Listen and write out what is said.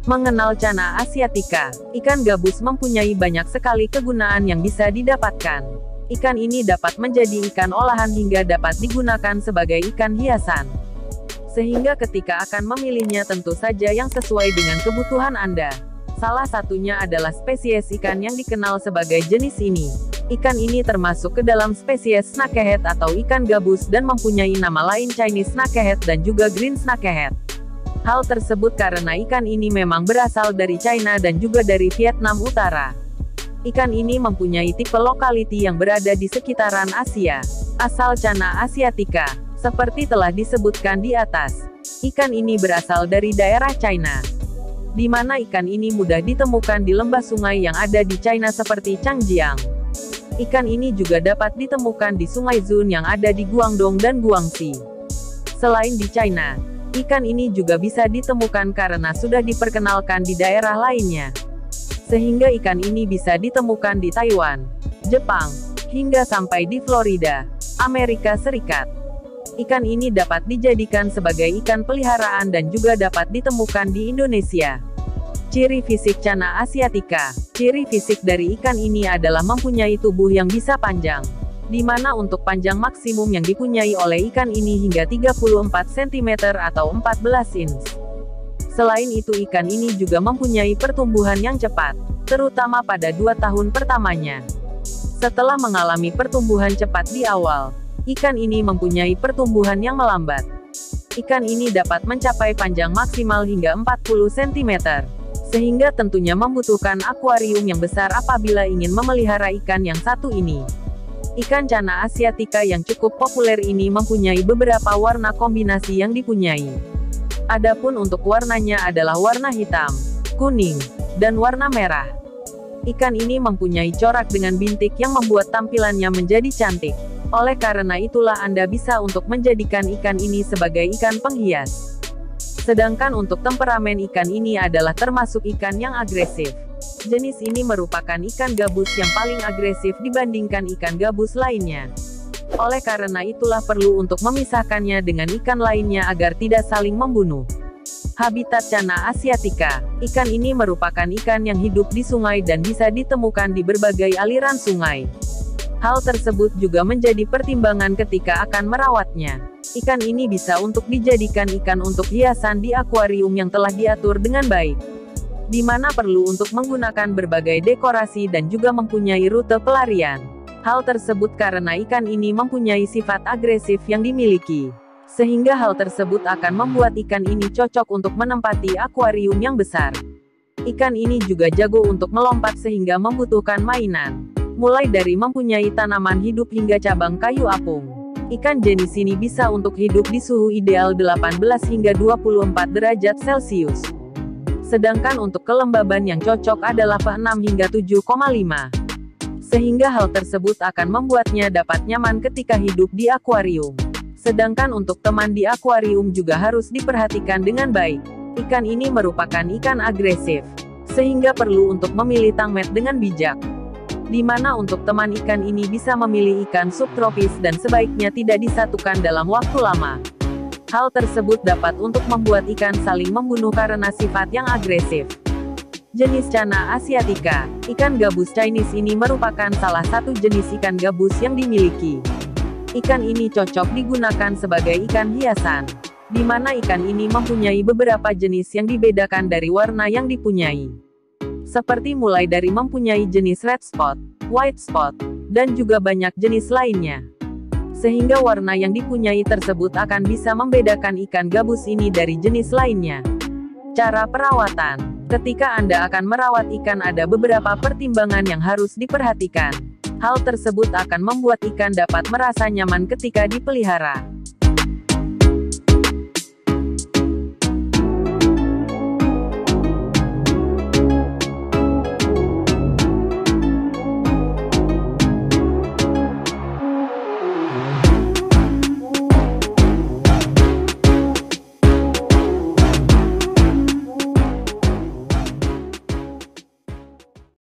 Mengenal Channa asiatica, ikan gabus mempunyai banyak sekali kegunaan yang bisa didapatkan. Ikan ini dapat menjadi ikan olahan hingga dapat digunakan sebagai ikan hiasan. Sehingga ketika akan memilihnya tentu saja yang sesuai dengan kebutuhan Anda. Salah satunya adalah spesies ikan yang dikenal sebagai jenis ini. Ikan ini termasuk ke dalam spesies snakehead atau ikan gabus dan mempunyai nama lain Chinese snakehead dan juga green snakehead. Hal tersebut karena ikan ini memang berasal dari China dan juga dari Vietnam Utara. Ikan ini mempunyai tipe lokaliti yang berada di sekitaran Asia. Asal Channa asiatica, seperti telah disebutkan di atas, ikan ini berasal dari daerah China, di mana ikan ini mudah ditemukan di lembah sungai yang ada di China seperti Changjiang. Ikan ini juga dapat ditemukan di Sungai Zun yang ada di Guangdong dan Guangxi. Selain di China, ikan ini juga bisa ditemukan karena sudah diperkenalkan di daerah lainnya. Sehingga ikan ini bisa ditemukan di Taiwan, Jepang, hingga sampai di Florida, Amerika Serikat. Ikan ini dapat dijadikan sebagai ikan peliharaan dan juga dapat ditemukan di Indonesia. Ciri fisik Channa asiatica. Ciri fisik dari ikan ini adalah mempunyai tubuh yang bisa panjang, di mana untuk panjang maksimum yang dipunyai oleh ikan ini hingga 34 cm atau 14 inch. Selain itu ikan ini juga mempunyai pertumbuhan yang cepat, terutama pada 2 tahun pertamanya. Setelah mengalami pertumbuhan cepat di awal, ikan ini mempunyai pertumbuhan yang melambat. Ikan ini dapat mencapai panjang maksimal hingga 40 cm. Sehingga tentunya membutuhkan akuarium yang besar apabila ingin memelihara ikan yang satu ini. Ikan Channa asiatica yang cukup populer ini mempunyai beberapa warna kombinasi yang dipunyai. Adapun untuk warnanya adalah warna hitam, kuning, dan warna merah. Ikan ini mempunyai corak dengan bintik yang membuat tampilannya menjadi cantik. Oleh karena itulah Anda bisa untuk menjadikan ikan ini sebagai ikan penghias. Sedangkan untuk temperamen ikan ini adalah termasuk ikan yang agresif. Jenis ini merupakan ikan gabus yang paling agresif dibandingkan ikan gabus lainnya. Oleh karena itulah perlu untuk memisahkannya dengan ikan lainnya agar tidak saling membunuh. Habitat Channa asiatica. Ikan ini merupakan ikan yang hidup di sungai dan bisa ditemukan di berbagai aliran sungai. Hal tersebut juga menjadi pertimbangan ketika akan merawatnya. Ikan ini bisa untuk dijadikan ikan untuk hiasan di akuarium yang telah diatur dengan baik, di mana perlu untuk menggunakan berbagai dekorasi dan juga mempunyai rute pelarian. Hal tersebut karena ikan ini mempunyai sifat agresif yang dimiliki. Sehingga hal tersebut akan membuat ikan ini cocok untuk menempati akuarium yang besar. Ikan ini juga jago untuk melompat sehingga membutuhkan mainan. Mulai dari mempunyai tanaman hidup hingga cabang kayu apung. Ikan jenis ini bisa untuk hidup di suhu ideal 18 hingga 24 derajat Celcius. Sedangkan untuk kelembaban yang cocok adalah 6 hingga 7,5. Sehingga hal tersebut akan membuatnya dapat nyaman ketika hidup di akuarium. Sedangkan untuk teman di akuarium juga harus diperhatikan dengan baik. Ikan ini merupakan ikan agresif, sehingga perlu untuk memilih tangmet dengan bijak. Di mana untuk teman ikan ini bisa memilih ikan subtropis dan sebaiknya tidak disatukan dalam waktu lama. Hal tersebut dapat untuk membuat ikan saling membunuh karena sifat yang agresif. Jenis Channa asiatica, ikan gabus Chinese ini merupakan salah satu jenis ikan gabus yang dimiliki. Ikan ini cocok digunakan sebagai ikan hiasan, di mana ikan ini mempunyai beberapa jenis yang dibedakan dari warna yang dipunyai. Seperti mulai dari mempunyai jenis red spot, white spot, dan juga banyak jenis lainnya. Sehingga warna yang dipunyai tersebut akan bisa membedakan ikan gabus ini dari jenis lainnya. Cara perawatan. Ketika Anda akan merawat ikan ada beberapa pertimbangan yang harus diperhatikan. Hal tersebut akan membuat ikan dapat merasa nyaman ketika dipelihara.